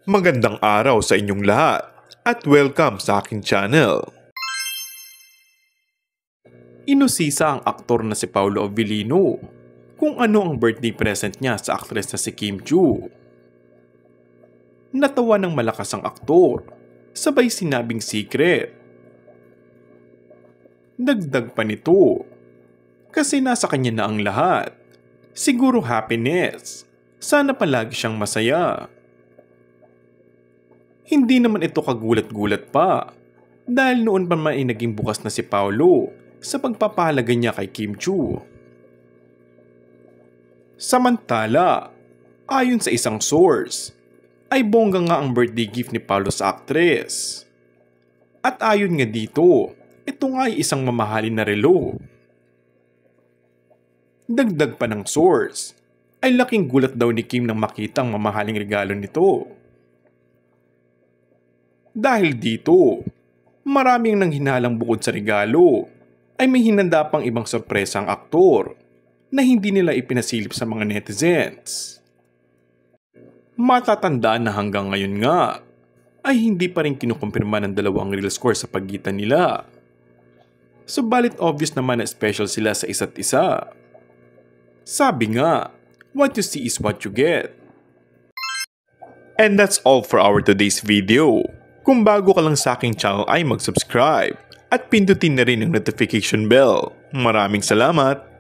Magandang araw sa inyong lahat at welcome sa aking channel. Inusisa ang aktor na si Paolo Avellino kung ano ang birthday present niya sa aktres na si Kim Chiu. Natawa ng malakas ang aktor, sabay sinabing secret. Dagdag pa nito, kasi nasa kanya na ang lahat. Siguro happiness. Sana palagi siyang masaya. Hindi naman ito kagulat-gulat pa dahil noon pa man ay naging bukas na si Paolo sa pagpapahalaga niya kay Kim Chiu. Samantala, ayon sa isang source, ay bongga nga ang birthday gift ni Paolo sa aktres. At ayon nga dito, ito nga ay isang mamahalin na relo. Dagdag pa ng source, ay laking gulat daw ni Kim nang makita ang mamahaling regalo nito. Dahil dito, maraming nanghinalang bukod sa regalo ay may hinanda pang ibang sorpresa ang aktor na hindi nila ipinasilip sa mga netizens. Matatandaan na hanggang ngayon nga ay hindi pa rin kinukumpirma ng dalawang real score sa pagitan nila. Subalit obvious naman na special sila sa isa't isa. Sabi nga, what you see is what you get. And that's all for our today's video. Kung bago ka lang sa aking channel ay mag-subscribe at pindutin na rin ang notification bell. Maraming salamat!